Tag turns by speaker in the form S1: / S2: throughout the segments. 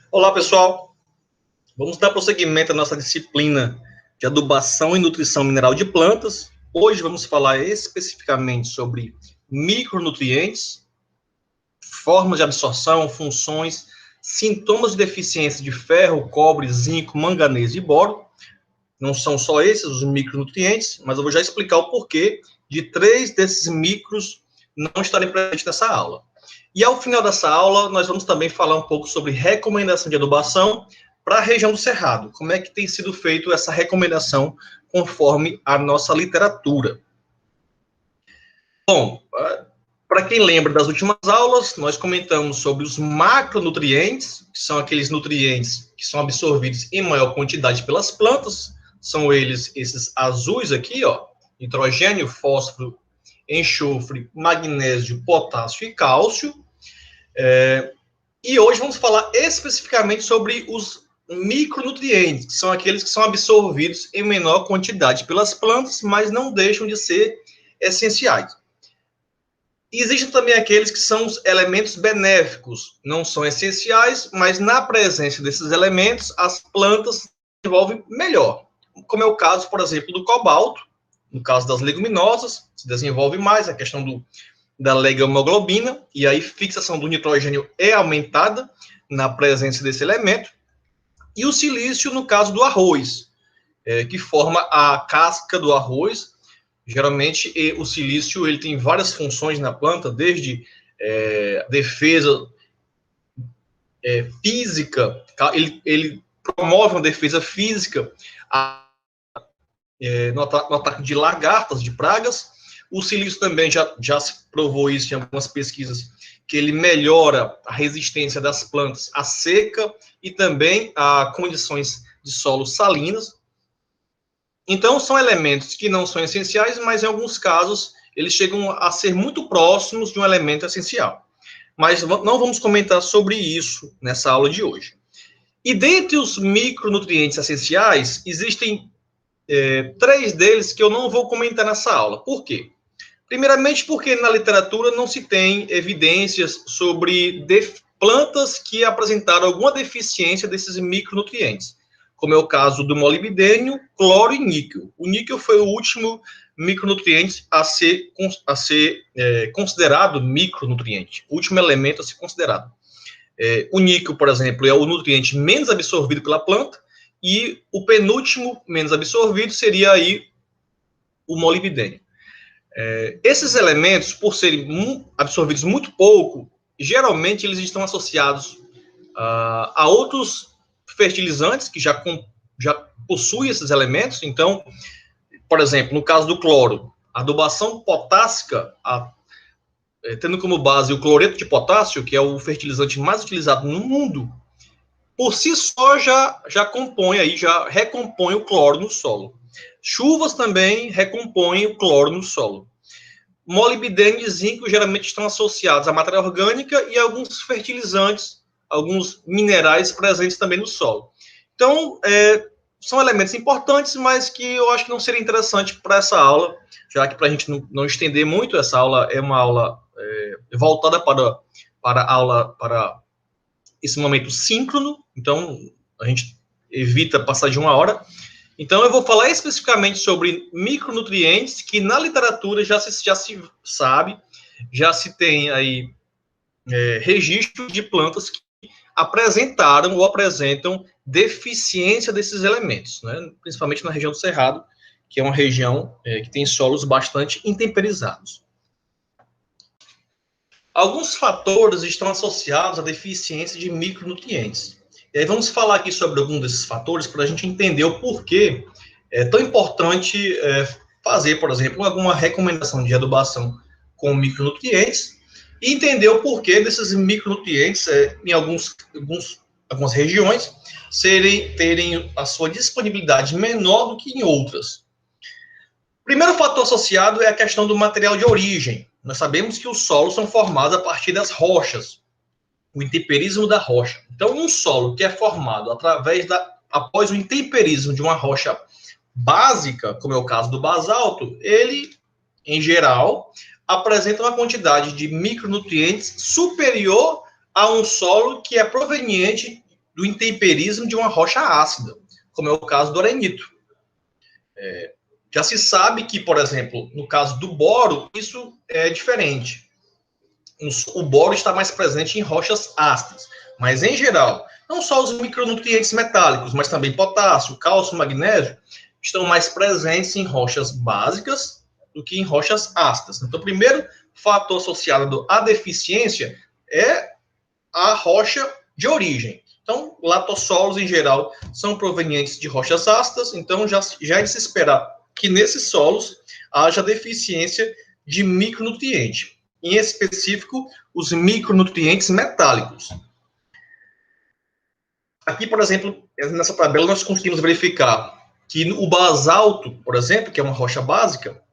S1: Olá, pessoal. Vamos dar prosseguimento à nossa disciplina de adubação e nutrição mineral de plantas. Hoje vamos falar especificamente sobre micronutrientes, formas de absorção, funções, sintomas de deficiência de ferro, cobre, zinco, manganês e boro. Não são só esses os micronutrientes, mas eu vou já explicar o porquê de 3 desses micros não estarem presentes nessa aula. E ao final dessa aula, nós vamos também falar um pouco sobre recomendação de adubação para a região do Cerrado. Como é que tem sido feito essa recomendação conforme a nossa literatura. Bom, para quem lembra das últimas aulas, nós comentamos sobre os macronutrientes, que são aqueles nutrientes que são absorvidos em maior quantidade pelas plantas. São eles, esses azuis aqui, ó, nitrogênio, fósforo, enxofre, magnésio, potássio e cálcio. E hoje vamos falar especificamente sobre os micronutrientes, que são aqueles que são absorvidos em menor quantidade pelas plantas, mas não deixam de ser essenciais. E existem também aqueles que são os elementos benéficos, não são essenciais, mas na presença desses elementos, as plantas se desenvolvem melhor. Como é o caso, por exemplo, do cobalto, no caso das leguminosas, se desenvolve mais a questão da legumoglobina, e aí fixação do nitrogênio é aumentada na presença desse elemento. E o silício, no caso do arroz, que forma a casca do arroz. Geralmente, o silício ele tem várias funções na planta, desde defesa física, ele promove uma defesa física no ataque de lagartas, de pragas. O silício também já se provou isso em algumas pesquisas, que ele melhora a resistência das plantas à seca e também a condições de solo salinas. Então, são elementos que não são essenciais, mas em alguns casos eles chegam a ser muito próximos de um elemento essencial. Mas não vamos comentar sobre isso nessa aula de hoje. E dentre os micronutrientes essenciais, existem 3 deles que eu não vou comentar nessa aula. Por quê? Primeiramente, porque na literatura não se tem evidências sobre plantas que apresentaram alguma deficiência desses micronutrientes, como é o caso do molibdênio, cloro e níquel. O níquel foi o último micronutriente a ser considerado micronutriente, o último elemento a ser considerado. O níquel, por exemplo, é o nutriente menos absorvido pela planta, e o penúltimo menos absorvido seria aí o molibdênio. Esses elementos, por serem absorvidos muito pouco, geralmente eles estão associados a outros fertilizantes que já possuem esses elementos. Então, por exemplo, no caso do cloro, a adubação potássica, tendo como base o cloreto de potássio, que é o fertilizante mais utilizado no mundo, por si só já compõe aí, já recompõe o cloro no solo. Chuvas também recompõem o cloro no solo. Molibdênio e zinco geralmente estão associados à matéria orgânica e a alguns fertilizantes, alguns minerais presentes também no solo. Então, são elementos importantes, mas que eu acho que não seria interessante para essa aula, já que para a gente não estender muito, essa aula é uma aula voltada para esse momento síncrono, então a gente evita passar de 1 hora. Então, eu vou falar especificamente sobre micronutrientes que na literatura já se sabe, já se tem aí registro de plantas que apresentaram ou apresentam deficiência desses elementos, né? Principalmente na região do Cerrado, que é uma região que tem solos bastante intemperizados. Alguns fatores estão associados à deficiência de micronutrientes. E aí vamos falar aqui sobre algum desses fatores para a gente entender o porquê é tão importante fazer, por exemplo, alguma recomendação de adubação com micronutrientes e entender o porquê desses micronutrientes em algumas regiões terem a sua disponibilidade menor do que em outras. O primeiro fator associado é a questão do material de origem. Nós sabemos que os solos são formados a partir das rochas, o intemperismo da rocha. Então, um solo que é formado após o intemperismo de uma rocha básica, como é o caso do basalto, ele, em geral, apresenta uma quantidade de micronutrientes superior a um solo que é proveniente do intemperismo de uma rocha ácida, como é o caso do arenito. Já se sabe que, por exemplo, no caso do boro, isso é diferente. O boro está mais presente em rochas ácidas, mas em geral, não só os micronutrientes metálicos, mas também potássio, cálcio, magnésio, estão mais presentes em rochas básicas do que em rochas ácidas. Então, o primeiro fator associado à deficiência é a rocha de origem. Então, latossolos, em geral, são provenientes de rochas ácidas, então já é de se esperar que nesses solos haja deficiência de micronutriente, em específico, os micronutrientes metálicos. Aqui, por exemplo, nessa tabela, nós conseguimos verificar que o basalto, por exemplo, que é uma rocha básica,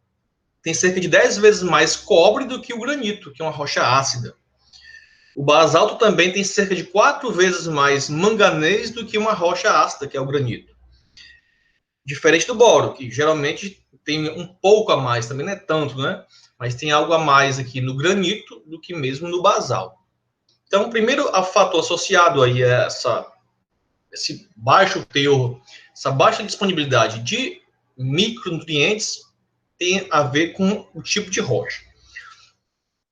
S1: tem cerca de 10 vezes mais cobre do que o granito, que é uma rocha ácida. O basalto também tem cerca de 4 vezes mais manganês do que uma rocha ácida, que é o granito. Diferente do boro, que geralmente tem um pouco a mais, também não é tanto, né? Mas tem algo a mais aqui no granito do que mesmo no basalto. Então, primeiro, o fator associado aí é esse baixo teor, essa baixa disponibilidade de micronutrientes tem a ver com o tipo de rocha.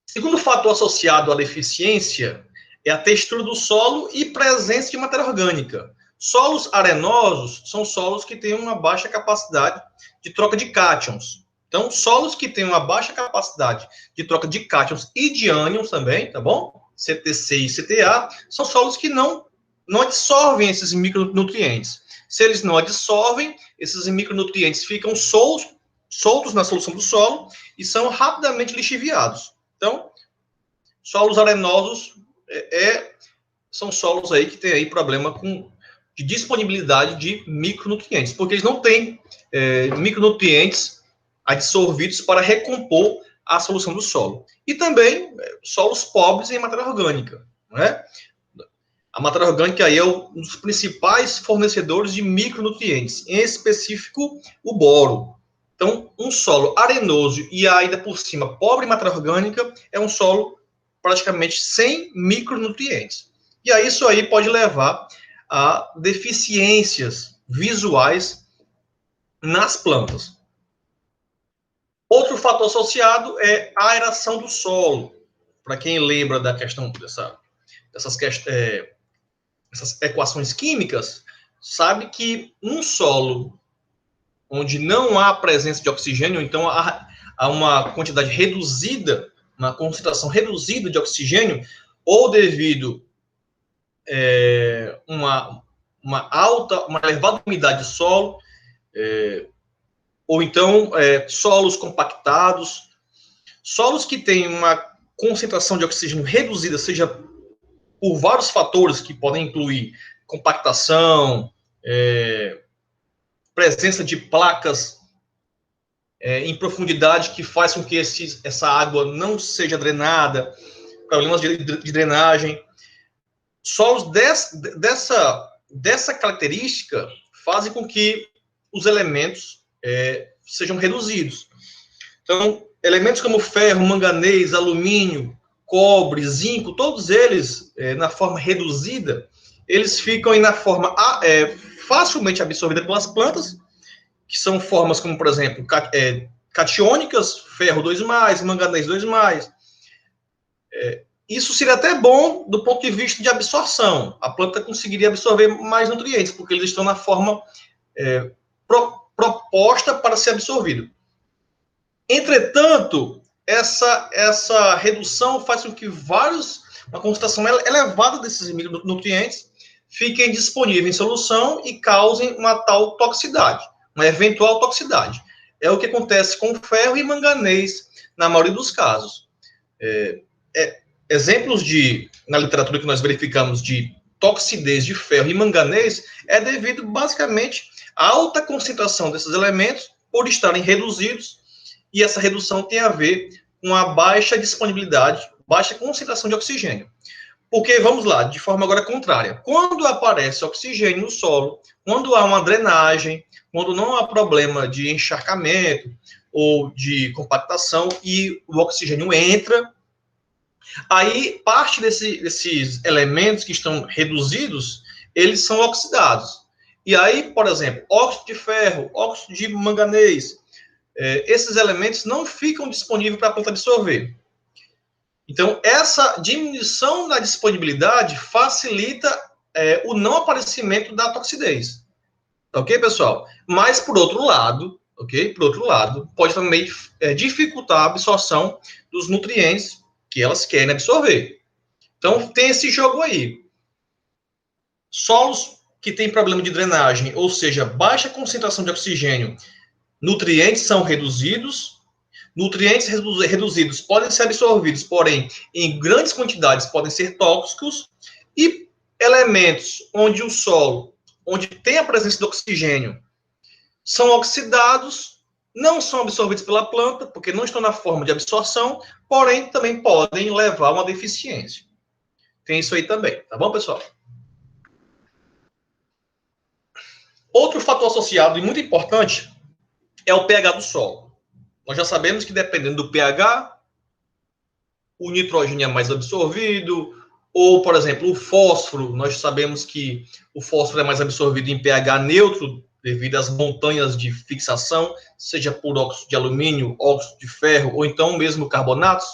S1: Segundo fator associado à deficiência é a textura do solo e presença de matéria orgânica. Solos arenosos são solos que têm uma baixa capacidade de troca de cátions. Então, solos que têm uma baixa capacidade de troca de cátions e de ânions também, tá bom? CTC e CTA, são solos que não absorvem esses micronutrientes. Se eles não absorvem, esses micronutrientes ficam soltos na solução do solo e são rapidamente lixiviados. Então, solos arenosos são solos aí que têm aí problema de disponibilidade de micronutrientes, porque eles não têm micronutrientes absorvidos para recompor a solução do solo. E também solos pobres em matéria orgânica, né? A matéria orgânica aí é um dos principais fornecedores de micronutrientes, em específico o boro. Então, um solo arenoso e ainda por cima pobre em matéria orgânica é um solo praticamente sem micronutrientes. E aí isso aí pode levar a deficiências visuais nas plantas. Outro fator associado é a aeração do solo. Para quem lembra da questão dessas equações químicas, sabe que um solo onde não há presença de oxigênio, então há uma quantidade reduzida, uma concentração reduzida de oxigênio, ou devido uma elevada umidade do solo, ou então solos compactados, solos que têm uma concentração de oxigênio reduzida, seja por vários fatores que podem incluir compactação, presença de placas em profundidade que faz com que essa água não seja drenada, problemas de drenagem. Solos dessa característica fazem com que os elementos sejam reduzidos. Então, elementos como ferro, manganês, alumínio, cobre, zinco, todos eles, na forma reduzida, eles ficam na forma facilmente absorvida pelas plantas, que são formas como, por exemplo, catiônicas, ferro 2+, manganês 2+. Isso seria até bom do ponto de vista de absorção. A planta conseguiria absorver mais nutrientes, porque eles estão na forma proposta para ser absorvido. Entretanto, essa redução faz com que uma concentração elevada desses micronutrientes fiquem disponíveis em solução e causem uma tal toxicidade, uma eventual toxicidade. É o que acontece com ferro e manganês, na maioria dos casos. Exemplos na literatura que nós verificamos de toxidez de ferro e manganês é devido, basicamente, à alta concentração desses elementos por estarem reduzidos, e essa redução tem a ver com a baixa disponibilidade, baixa concentração de oxigênio. Porque, vamos lá, de forma agora contrária, quando aparece oxigênio no solo, quando há uma drenagem, quando não há problema de encharcamento ou de compactação e o oxigênio entra, aí parte desses elementos que estão reduzidos, eles são oxidados. E aí, por exemplo, óxido de ferro, óxido de manganês, esses elementos não ficam disponíveis para a planta absorver. Então, essa diminuição da disponibilidade facilita o não aparecimento da toxidez. Ok, pessoal? Mas, por outro lado, pode também dificultar a absorção dos nutrientes que elas querem absorver. Então, tem esse jogo aí. Solos que têm problema de drenagem, ou seja, baixa concentração de oxigênio, nutrientes são reduzidos. Nutrientes reduzidos podem ser absorvidos, porém, em grandes quantidades podem ser tóxicos. E elementos onde o solo, onde tem a presença de oxigênio, são oxidados, não são absorvidos pela planta, porque não estão na forma de absorção, porém, também podem levar a uma deficiência. Tem isso aí também, tá bom, pessoal? Outro fator associado e muito importante é o pH do solo. Nós já sabemos que dependendo do pH, o nitrogênio é mais absorvido, ou, por exemplo, o fósforo, nós sabemos que o fósforo é mais absorvido em pH neutro, devido às montanhas de fixação, seja por óxido de alumínio, óxido de ferro, ou então mesmo carbonatos.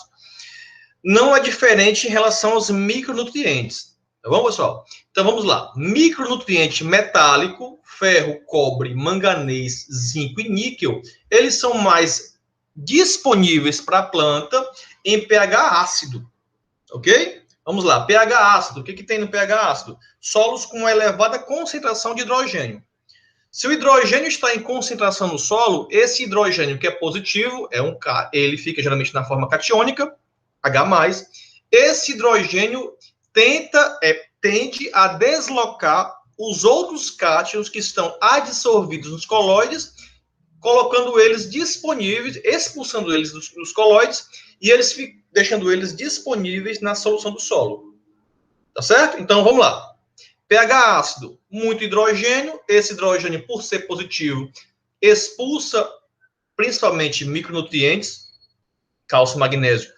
S1: Não é diferente em relação aos micronutrientes. Tá bom, pessoal? Então, vamos lá. Micronutriente metálico, ferro, cobre, manganês, zinco e níquel, eles são mais disponíveis para a planta em pH ácido. Ok? Vamos lá. pH ácido. O que tem no pH ácido? Solos com uma elevada concentração de hidrogênio. Se o hidrogênio está em concentração no solo, esse hidrogênio que é positivo, ele fica geralmente na forma catiônica, H+. Esse hidrogênio tende a deslocar os outros cátions que estão adsorvidos nos colóides, colocando eles disponíveis, expulsando eles dos colóides e deixando eles disponíveis na solução do solo. Tá certo? Então, vamos lá. pH ácido, muito hidrogênio. Esse hidrogênio, por ser positivo, expulsa principalmente micronutrientes, cálcio, magnésio,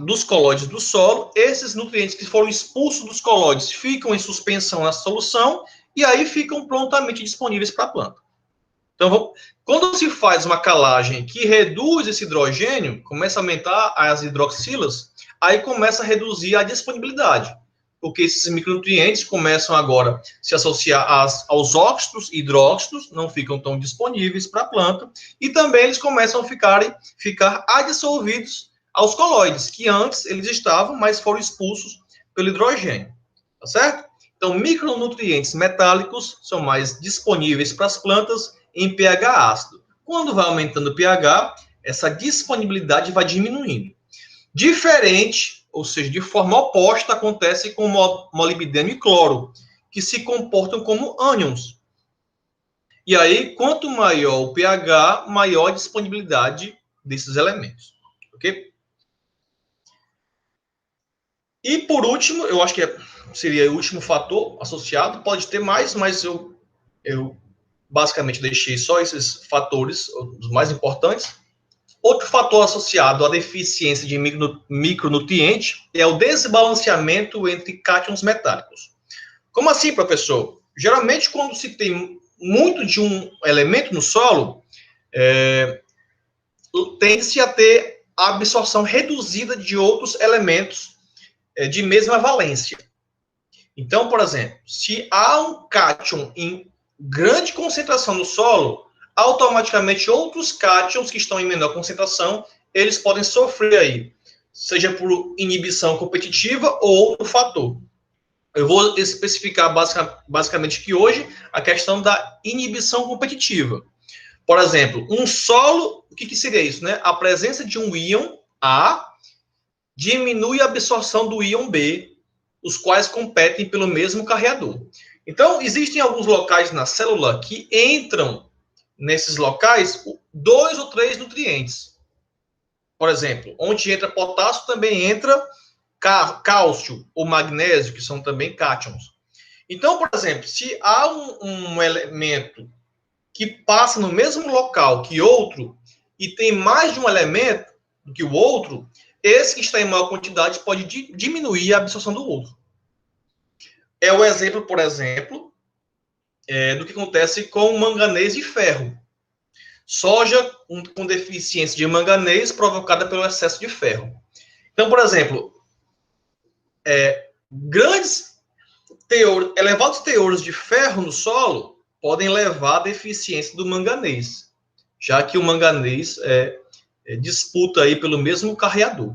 S1: dos colóides do solo. Esses nutrientes que foram expulsos dos colóides ficam em suspensão na solução e aí ficam prontamente disponíveis para a planta. Então, quando se faz uma calagem que reduz esse hidrogênio, começa a aumentar as hidroxilas, aí começa a reduzir a disponibilidade, porque esses micronutrientes começam agora a se associar aos óxidos e hidróxidos, não ficam tão disponíveis para a planta, e também eles começam a ficar adsorvidos aos colóides, que antes eles estavam, mas foram expulsos pelo hidrogênio, tá certo? Então, micronutrientes metálicos são mais disponíveis para as plantas em pH ácido. Quando vai aumentando o pH, essa disponibilidade vai diminuindo. Diferente, ou seja, de forma oposta, acontece com molibdênio e cloro, que se comportam como ânions. E aí, quanto maior o pH, maior a disponibilidade desses elementos. Ok? E por último, eu acho que seria o último fator associado, pode ter mais, mas eu basicamente deixei só esses fatores, os mais importantes. Outro fator associado à deficiência de micronutriente é o desbalanceamento entre cátions metálicos. Como assim, professor? Geralmente, quando se tem muito de um elemento no solo, tende-se a ter a absorção reduzida de outros elementos de mesma valência. Então, por exemplo, se há um cátion em grande concentração no solo, automaticamente outros cátions que estão em menor concentração, eles podem sofrer aí, seja por inibição competitiva ou outro fator. Eu vou especificar basicamente aqui hoje a questão da inibição competitiva. Por exemplo, um solo, o que seria isso, né? A presença de um íon A diminui a absorção do íon B, os quais competem pelo mesmo carreador. Então, existem alguns locais na célula que entram nesses locais 2 ou 3 nutrientes. Por exemplo, onde entra potássio, também entra cálcio ou magnésio, que são também cátions. Então, por exemplo, se há um elemento que passa no mesmo local que outro e tem mais de um elemento do que o outro, esse que está em maior quantidade pode diminuir a absorção do outro. é o exemplo, por exemplo, do que acontece com manganês e ferro. Soja com deficiência de manganês provocada pelo excesso de ferro. Então, por exemplo, elevados teores de ferro no solo podem levar à deficiência do manganês, já que o manganês disputa aí pelo mesmo carreador.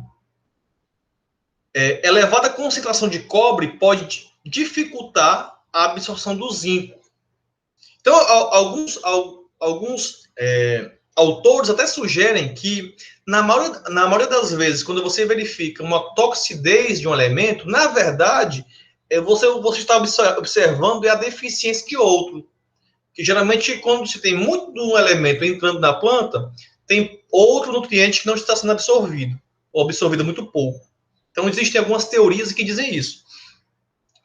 S1: Elevada concentração de cobre pode dificultar a absorção do zinco. Então, alguns autores até sugerem que, na maioria das vezes, quando você verifica uma toxidez de um elemento, na verdade, você está observando a deficiência de outro. Que geralmente, quando se tem muito de um elemento entrando na planta, tem outro nutriente que não está sendo absorvido, ou absorvido muito pouco. Então, existem algumas teorias que dizem isso.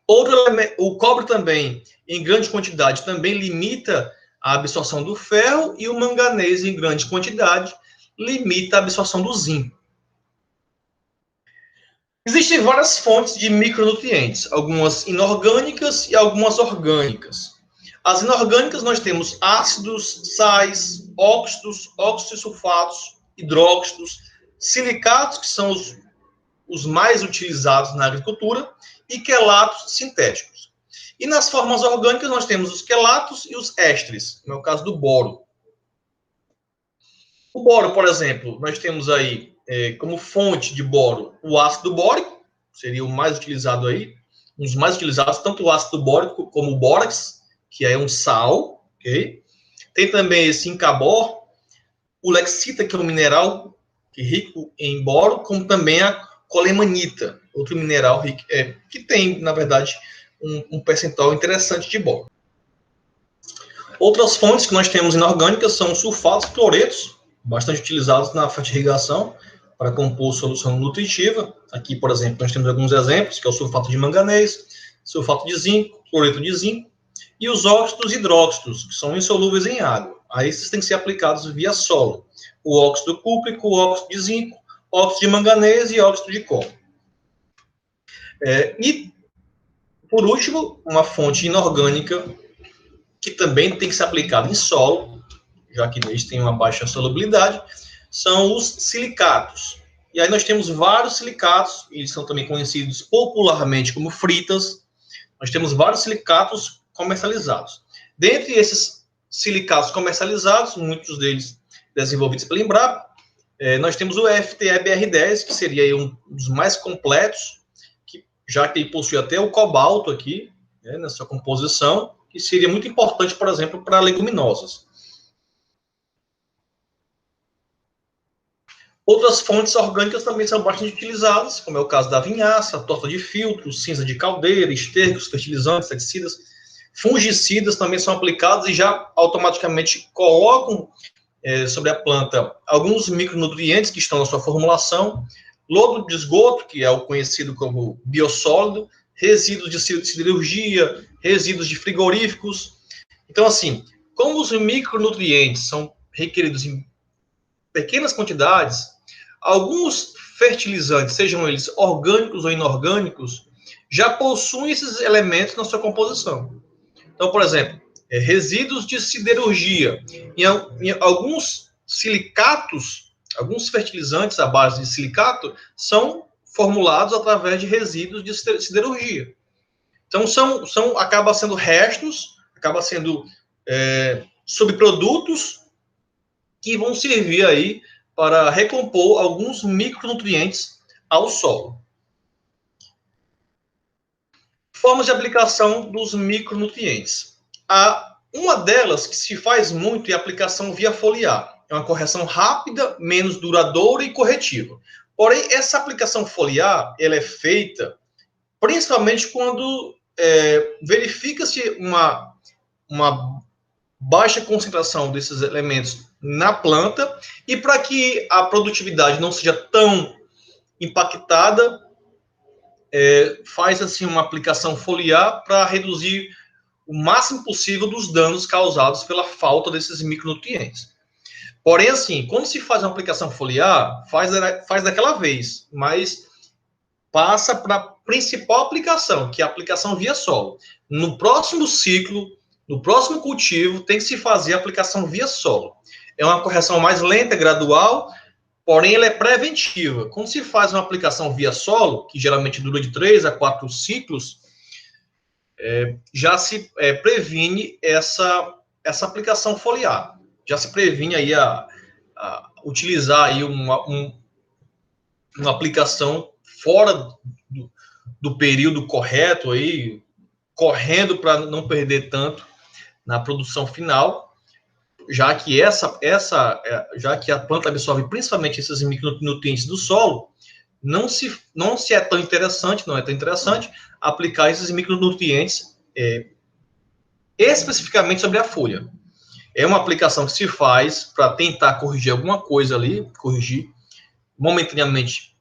S1: O cobre também, em grande quantidade, também limita a absorção do ferro, e o manganês, em grande quantidade, limita a absorção do zinco. Existem várias fontes de micronutrientes, algumas inorgânicas e algumas orgânicas. As inorgânicas nós temos ácidos, sais, óxidos e sulfatos, hidróxidos, silicatos, que são os mais utilizados na agricultura, e quelatos sintéticos. E nas formas orgânicas nós temos os quelatos e os ésteres, no caso do boro. O boro, por exemplo, nós temos aí como fonte de boro o ácido bórico, seria o mais utilizado aí, um dos mais utilizados, tanto o ácido bórico como o bórax, que é um sal, ok? Tem também esse incabor, o lexita, que é um mineral rico em boro, como também a colemanita, outro mineral rico, que tem, na verdade, um percentual interessante de boro. Outras fontes que nós temos inorgânicas são sulfatos e cloretos, bastante utilizados na fertirrigação para compor solução nutritiva. Aqui, por exemplo, nós temos alguns exemplos, que é o sulfato de manganês, sulfato de zinco, cloreto de zinco, e os óxidos e hidróxidos, que são insolúveis em água. Aí esses têm que ser aplicados via solo. O óxido cúprico, o óxido de zinco, óxido de manganês e óxido de cobre. E, por último, uma fonte inorgânica que também tem que ser aplicada em solo, já que eles têm uma baixa solubilidade, são os silicatos. E aí nós temos vários silicatos, eles são também conhecidos popularmente como fritas. Nós temos vários silicatos comercializados. Dentre esses silicatos comercializados, muitos deles desenvolvidos pela Embrapa, nós temos o FTE-BR10, que seria aí um dos mais completos, já que ele possui até o cobalto aqui, nessa composição, que seria muito importante, por exemplo, para leguminosas. Outras fontes orgânicas também são bastante utilizadas, como é o caso da vinhaça, torta de filtro, cinza de caldeira, estercos, fertilizantes, inseticidas, fungicidas também são aplicados e já automaticamente colocam sobre a planta alguns micronutrientes que estão na sua formulação, lodo de esgoto, que é o conhecido como biossólido, resíduos de siderurgia, resíduos de frigoríficos. Então, assim, como os micronutrientes são requeridos em pequenas quantidades, alguns fertilizantes, sejam eles orgânicos ou inorgânicos, já possuem esses elementos na sua composição. Então, por exemplo, resíduos de siderurgia. Em alguns silicatos, alguns fertilizantes à base de silicato são formulados através de resíduos de siderurgia. Então, acaba sendo restos, acaba sendo subprodutos que vão servir aí para recompor alguns micronutrientes ao solo. Formas de aplicação dos micronutrientes. Uma delas que se faz muito é a aplicação via foliar. É uma correção rápida, menos duradoura e corretiva. Porém, essa aplicação foliar, ela é feita principalmente quando verifica-se uma baixa concentração desses elementos na planta, e para que a produtividade não seja tão impactada, faz assim uma aplicação foliar para reduzir o máximo possível dos danos causados pela falta desses micronutrientes. Porém, assim, quando se faz uma aplicação foliar, faz daquela vez, mas passa para a principal aplicação, que é a aplicação via solo. No próximo ciclo, no próximo cultivo, tem que se fazer a aplicação via solo. É uma correção mais lenta, gradual, porém ela é preventiva. Quando se faz uma aplicação via solo, que geralmente dura de 3 a 4 ciclos, já se previne essa aplicação foliar. Já se previne aí a utilizar aí uma aplicação fora do período correto, aí, correndo para não perder tanto na produção final, já que já que a planta absorve principalmente esses micronutrientes do solo, não é tão interessante aplicar esses micronutrientes especificamente sobre a folha. É uma aplicação que se faz para tentar corrigir alguma coisa ali, corrigir momentaneamente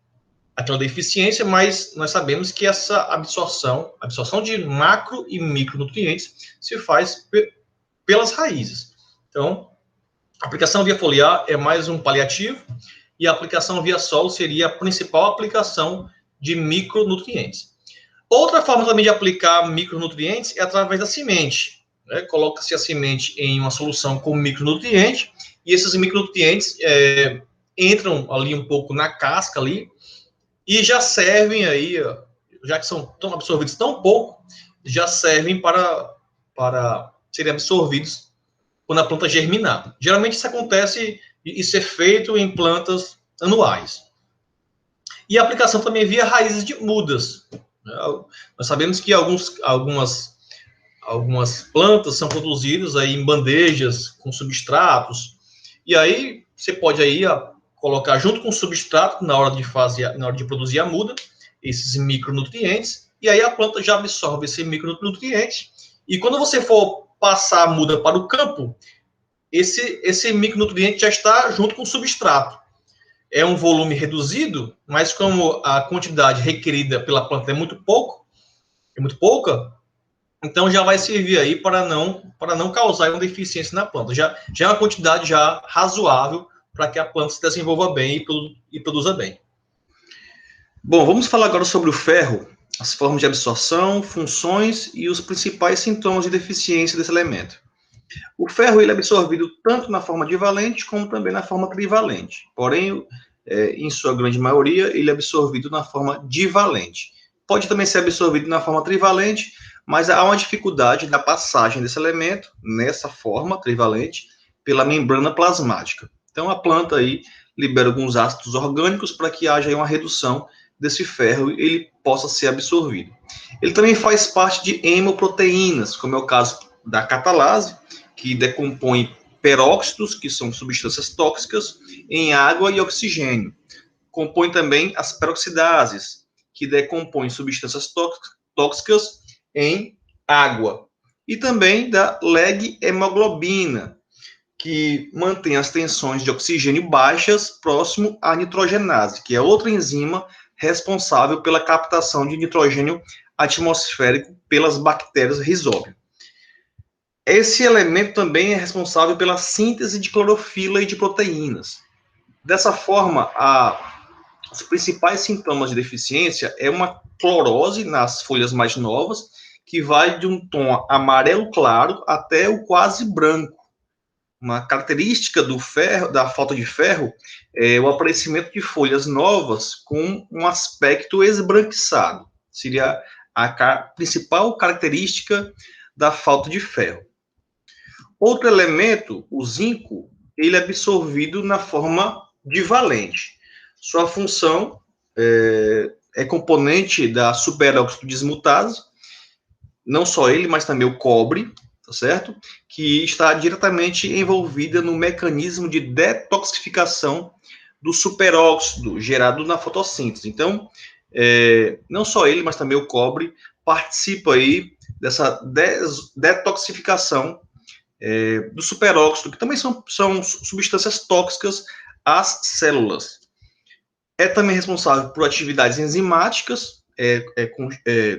S1: aquela deficiência, mas nós sabemos que essa absorção de macro e micronutrientes se faz pelas raízes. Então, a aplicação via foliar é mais um paliativo e a aplicação via solo seria a principal aplicação de micronutrientes. Outra forma também de aplicar micronutrientes é através da semente. Coloca-se a semente em uma solução com micronutriente e esses micronutrientes entram ali um pouco na casca ali e já servem aí, já que são tão absorvidos tão pouco, já servem para serem absorvidos quando a planta germinar. Geralmente isso acontece e ser feito em plantas anuais. E a aplicação também via raízes de mudas. Nós sabemos que algumas plantas são produzidas aí em bandejas com substratos, e aí você pode aí colocar junto com o substrato na hora de produzir a muda, esses micronutrientes, e aí a planta já absorve esse micronutriente, e quando você for passar a muda para o campo, esse micronutriente já está junto com o substrato. É um volume reduzido, mas como a quantidade requerida pela planta é muito pouca, então já vai servir aí para não causar uma deficiência na planta. Já é uma quantidade já razoável para que a planta se desenvolva bem e produza bem. Bom, vamos falar agora sobre o ferro, as formas de absorção, funções e os principais sintomas de deficiência desse elemento. O ferro ele é absorvido tanto na forma divalente como também na forma trivalente. Porém, em sua grande maioria, ele é absorvido na forma divalente. Pode também ser absorvido na forma trivalente, mas há uma dificuldade na passagem desse elemento, nessa forma trivalente, pela membrana plasmática. Então, a planta aí libera alguns ácidos orgânicos para que haja aí uma redução desse ferro e ele possa ser absorvido. Ele também faz parte de hemoproteínas, como é o caso da catalase, que decompõe peróxidos, que são substâncias tóxicas, em água e oxigênio. Compõe também as peroxidases, que decompõem substâncias tóxicas em água. E também da leg-hemoglobina, que mantém as tensões de oxigênio baixas próximo à nitrogenase, que é outra enzima responsável pela captação de nitrogênio atmosférico pelas bactérias Rhizóbio. Esse elemento também é responsável pela síntese de clorofila e de proteínas. Dessa forma, os principais sintomas de deficiência é uma clorose nas folhas mais novas, que vai de um tom amarelo claro até o quase branco. Uma característica da falta de ferro é o aparecimento de folhas novas com um aspecto esbranquiçado. Seria a principal característica da falta de ferro. Outro elemento, o zinco, ele é absorvido na forma divalente. Sua função é componente da superóxido dismutase, não só ele, mas também o cobre, tá certo? Que está diretamente envolvida no mecanismo de detoxificação do superóxido gerado na fotossíntese. Então, não só ele, mas também o cobre participa aí dessa detoxificação do superóxido, que também são substâncias tóxicas às células. É também responsável por atividades enzimáticas,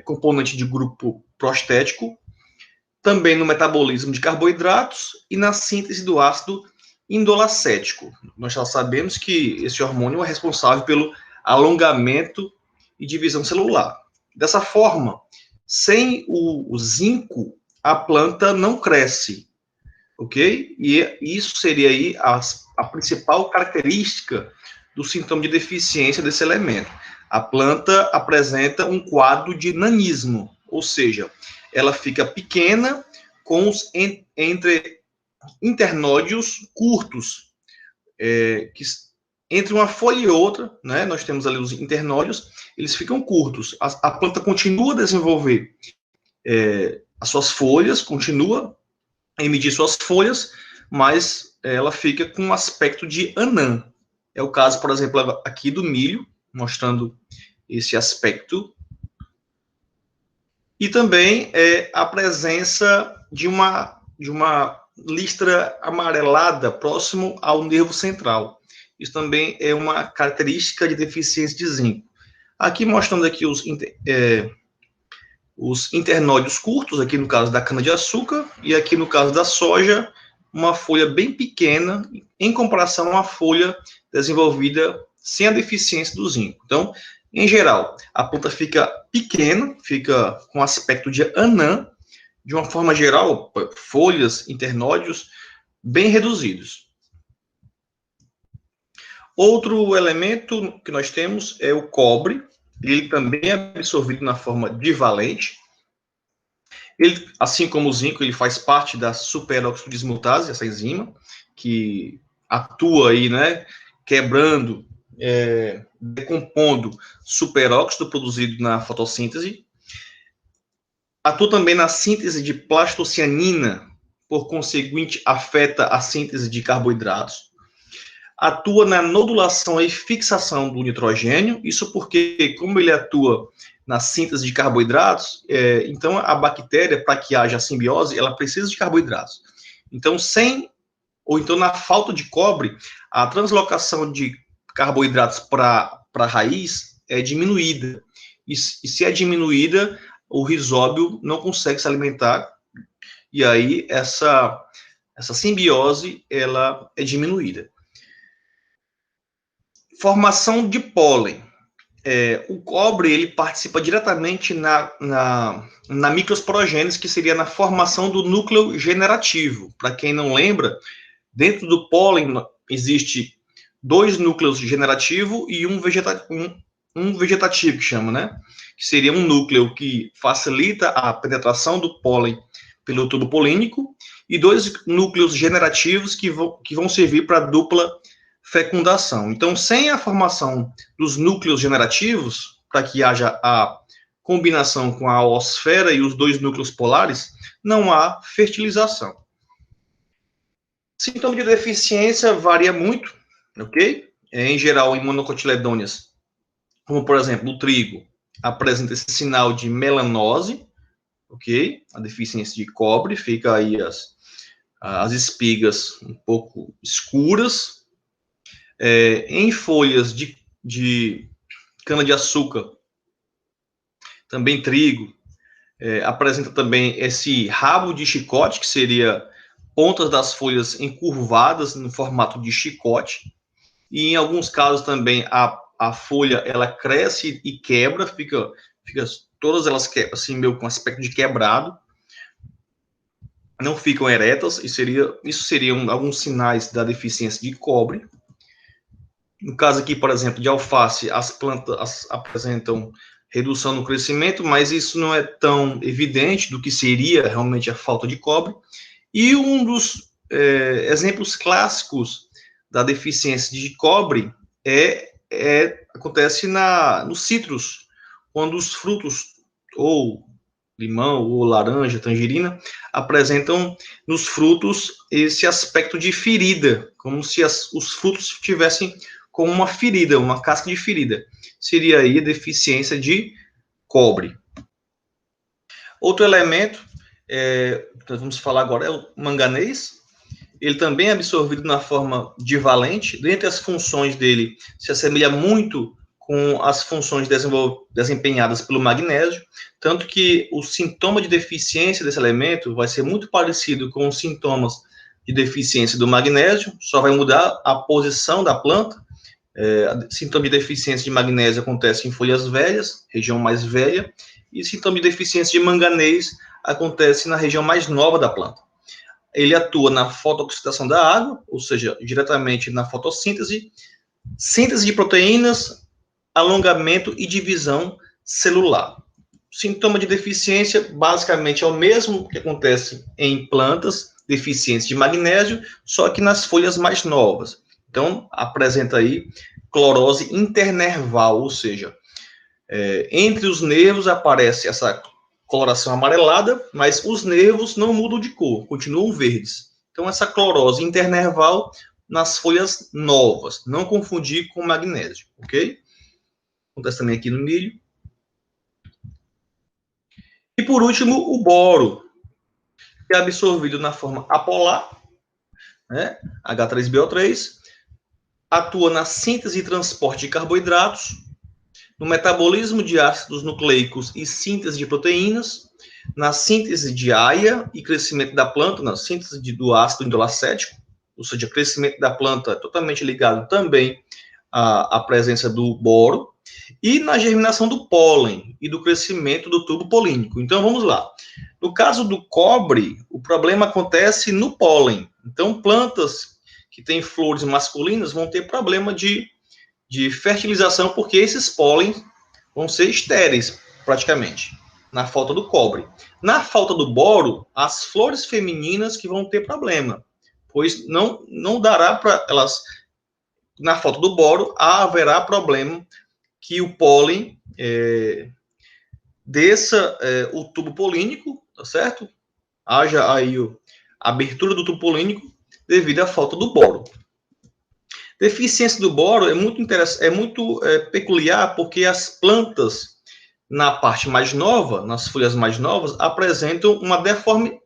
S1: componente de grupo prostético, também no metabolismo de carboidratos e na síntese do ácido indolacético. Nós já sabemos que esse hormônio é responsável pelo alongamento e divisão celular. Dessa forma, sem o zinco, a planta não cresce, ok? E isso seria aí a principal característica do sintoma de deficiência desse elemento. A planta apresenta um quadro de nanismo, ou seja, ela fica pequena com os entre internódios curtos, que entre uma folha e outra, né, nós temos ali os internódios, eles ficam curtos. A planta continua a desenvolver as suas folhas, continua a emitir suas folhas, mas ela fica com um aspecto de anã. É o caso, por exemplo, aqui do milho, mostrando esse aspecto. E também a presença de uma listra amarelada próximo ao nervo central. Isso também é uma característica de deficiência de zinco. Aqui mostrando aqui os internódios curtos, aqui no caso da cana-de-açúcar, e aqui no caso da soja, uma folha bem pequena, em comparação à folha desenvolvida sem a deficiência do zinco. Então, em geral, a planta fica pequena, fica com aspecto de anã, de uma forma geral, folhas, internódios bem reduzidos. Outro elemento que nós temos é o cobre. Ele também é absorvido na forma divalente. Ele, assim como o zinco, ele faz parte da superóxido dismutase, essa enzima, que atua aí, né, quebrando, decompondo superóxido produzido na fotossíntese. Atua também na síntese de plastocianina, por conseguinte, afeta a síntese de carboidratos. Atua na nodulação e fixação do nitrogênio, isso porque, como ele atua na síntese de carboidratos, então a bactéria, para que haja a simbiose, ela precisa de carboidratos. Então, na falta de cobre, a translocação de carboidratos para a raiz é diminuída. E se é diminuída, o rizóbio não consegue se alimentar, e aí essa simbiose ela é diminuída. Formação de pólen. O cobre ele participa diretamente na microsporogênese, que seria na formação do núcleo generativo. Para quem não lembra, dentro do pólen existe 2 núcleos generativo e um vegetativo, que chama, né? Que seria um núcleo que facilita a penetração do pólen pelo tubo polínico, e 2 núcleos generativos que vão servir para dupla fecundação. Então, sem a formação dos núcleos generativos, para que haja a combinação com a oosfera e os 2 núcleos polares, não há fertilização. Sintoma de deficiência varia muito, ok? Em geral, em monocotiledôneas, como por exemplo o trigo, apresenta esse sinal de melanose, ok? A deficiência de cobre, fica aí as espigas um pouco escuras. Em folhas de cana-de-açúcar, também trigo, apresenta também esse rabo de chicote, que seria pontas das folhas encurvadas no formato de chicote, e em alguns casos também a folha ela cresce e quebra, fica todas elas assim meio com aspecto de quebrado, não ficam eretas, e isso seriam alguns sinais da deficiência de cobre. No caso aqui, por exemplo, de alface, as plantas apresentam redução no crescimento, mas isso não é tão evidente do que seria realmente a falta de cobre. E um dos exemplos clássicos da deficiência de cobre acontece nos citros, quando os frutos, ou limão, ou laranja, tangerina, apresentam nos frutos esse aspecto de ferida, como se os frutos tivessem com uma ferida, uma casca de ferida. Seria aí a deficiência de cobre. Outro elemento, que nós vamos falar agora, é o manganês. Ele também é absorvido na forma divalente. Dentre as funções dele, se assemelha muito com as funções desempenhadas pelo magnésio, tanto que o sintoma de deficiência desse elemento vai ser muito parecido com os sintomas de deficiência do magnésio, só vai mudar a posição da planta Sintoma de deficiência de magnésio acontece em folhas velhas, região mais velha, e sintoma de deficiência de manganês acontece na região mais nova da planta. Ele atua na fotooxidação da água, ou seja, diretamente na fotossíntese, síntese de proteínas, alongamento e divisão celular. Sintoma de deficiência, basicamente, é o mesmo que acontece em plantas deficientes de magnésio, só que nas folhas mais novas. Então, apresenta aí clorose internerval, ou seja, entre os nervos aparece essa coloração amarelada, mas os nervos não mudam de cor, continuam verdes. Então, essa clorose internerval nas folhas novas, não confundir com magnésio, ok? Acontece também aqui no milho. E por último, o boro, que é absorvido na forma apolar, né, H3BO3, atua na síntese e transporte de carboidratos, no metabolismo de ácidos nucleicos e síntese de proteínas, na síntese de AIA e crescimento da planta, na síntese do ácido indolacético, ou seja, o crescimento da planta é totalmente ligado também à presença do boro, e na germinação do pólen e do crescimento do tubo polínico. Então, vamos lá. No caso do cobre, o problema acontece no pólen. Então, plantas que têm flores masculinas vão ter problema de fertilização, porque esses pólen vão ser estéreis, praticamente, na falta do cobre. Na falta do boro, as flores femininas que vão ter problema, pois não dará para elas, na falta do boro, haverá problema que o pólen desça o tubo polínico, tá certo? Haja aí a abertura do tubo polínico devido à falta do boro. Deficiência do boro é muito peculiar, porque as plantas, na parte mais nova, nas folhas mais novas, apresentam uma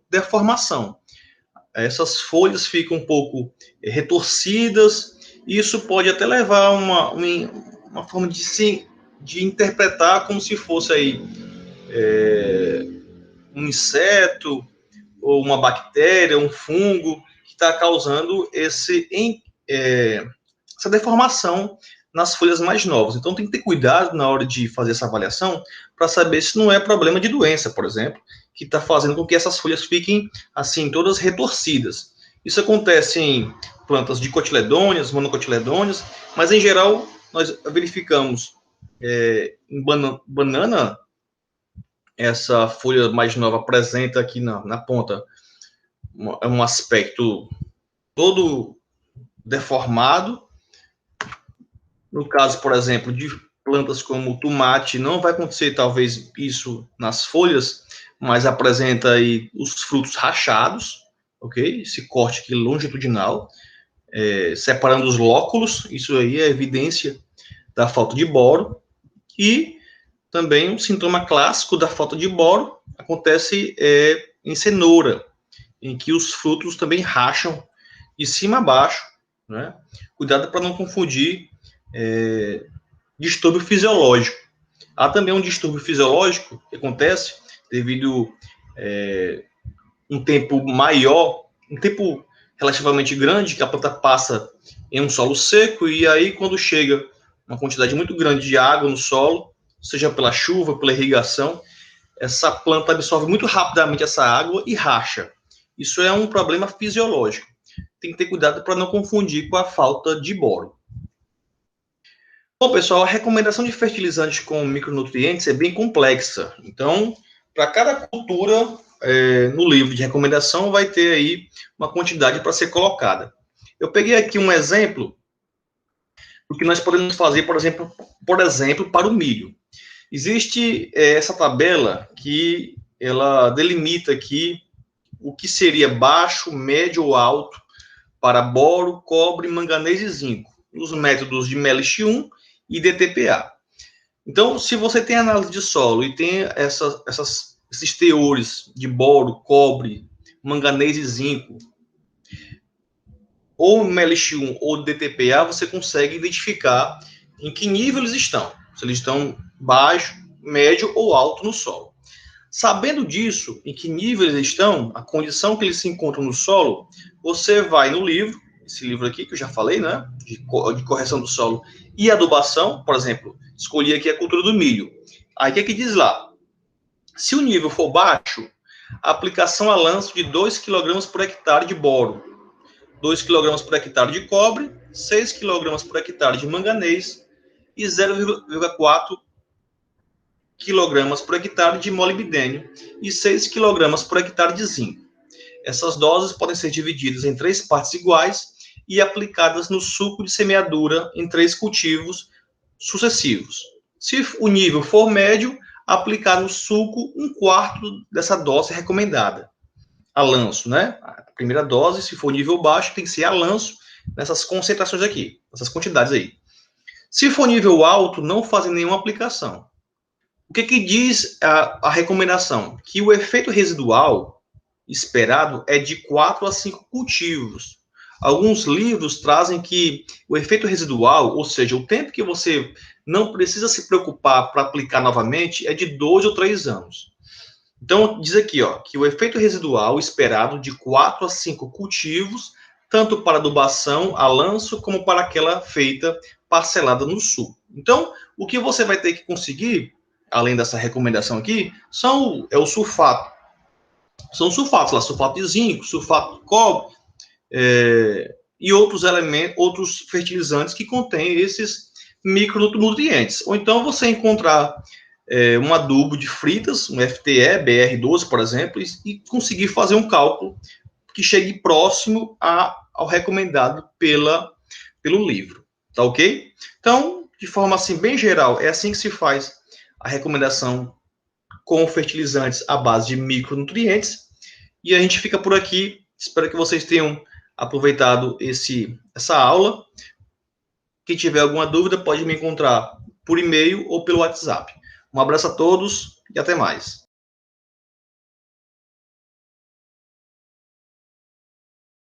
S1: deformação. Essas folhas ficam um pouco retorcidas, e isso pode até levar a uma forma de interpretar como se fosse aí um inseto, ou uma bactéria, um fungo, que está causando essa deformação nas folhas mais novas. Então, tem que ter cuidado na hora de fazer essa avaliação para saber se não é problema de doença, por exemplo, que está fazendo com que essas folhas fiquem, assim, todas retorcidas. Isso acontece em plantas dicotiledôneas, monocotiledôneas, mas, em geral, nós verificamos em banana, essa folha mais nova apresenta aqui na ponta um aspecto todo deformado. No caso, por exemplo, de plantas como o tomate, não vai acontecer talvez isso nas folhas, mas apresenta aí os frutos rachados, ok? Esse corte aqui longitudinal, separando os lóculos, isso aí é evidência da falta de boro. E também um sintoma clássico da falta de boro acontece em cenoura, em que os frutos também racham de cima a baixo, né? Cuidado para não confundir distúrbio fisiológico. Há também um distúrbio fisiológico que acontece devido um tempo maior, um tempo relativamente grande, que a planta passa em um solo seco, e aí quando chega uma quantidade muito grande de água no solo, seja pela chuva, pela irrigação, essa planta absorve muito rapidamente essa água e racha. Isso é um problema fisiológico. Tem que ter cuidado para não confundir com a falta de boro. Bom, pessoal, a recomendação de fertilizantes com micronutrientes é bem complexa. Então, para cada cultura, no livro de recomendação, vai ter aí uma quantidade para ser colocada. Eu peguei aqui um exemplo do que nós podemos fazer, por exemplo, para o milho. Existe essa tabela que ela delimita aqui o que seria baixo, médio ou alto para boro, cobre, manganês e zinco, nos métodos de MELIST-1 e DTPA. Então, se você tem análise de solo e tem esses teores de boro, cobre, manganês e zinco, ou MELIST-1 ou DTPA, você consegue identificar em que nível eles estão. Se eles estão baixo, médio ou alto no solo. Sabendo disso, em que nível eles estão, a condição que eles se encontram no solo, você vai no livro, esse livro aqui, que eu já falei, né? De correção do solo e adubação, por exemplo, escolhi aqui a cultura do milho. Aí o que é que diz lá? Se o nível for baixo, a aplicação a lanço de 2 kg por hectare de boro, 2 kg por hectare de cobre, 6 kg por hectare de manganês e 0,4 kg por hectare de molibdênio e 6 kg por hectare de zinco. Essas doses podem ser divididas em 3 partes iguais e aplicadas no suco de semeadura em 3 cultivos sucessivos. Se o nível for médio, aplicar no suco 1/4 dessa dose recomendada. A lanço, né? A primeira dose, se for nível baixo, tem que ser a lanço nessas concentrações aqui, nessas quantidades aí. Se for nível alto, não fazem nenhuma aplicação. O que que diz a recomendação? Que o efeito residual esperado é de 4 a 5 cultivos. Alguns livros trazem que o efeito residual, ou seja, o tempo que você não precisa se preocupar para aplicar novamente, é de 2 ou 3 anos. Então, diz aqui, ó, que o efeito residual esperado de 4 a 5 cultivos, tanto para adubação a lanço, como para aquela feita parcelada no sul. Então, o que você vai ter que conseguir, além dessa recomendação aqui, é o sulfato. São sulfatos lá, sulfato de zinco, sulfato de cobre, e outros elementos, outros fertilizantes que contêm esses micronutrientes. Ou então você encontrar um adubo de fritas, um FTE, BR12, por exemplo, e conseguir fazer um cálculo que chegue próximo ao recomendado pelo livro. Tá ok? Então, de forma assim, bem geral, é assim que se faz a recomendação com fertilizantes à base de micronutrientes. E a gente fica por aqui. Espero que vocês tenham aproveitado essa aula. Quem tiver alguma dúvida pode me encontrar por e-mail ou pelo WhatsApp. Um abraço a todos e até mais.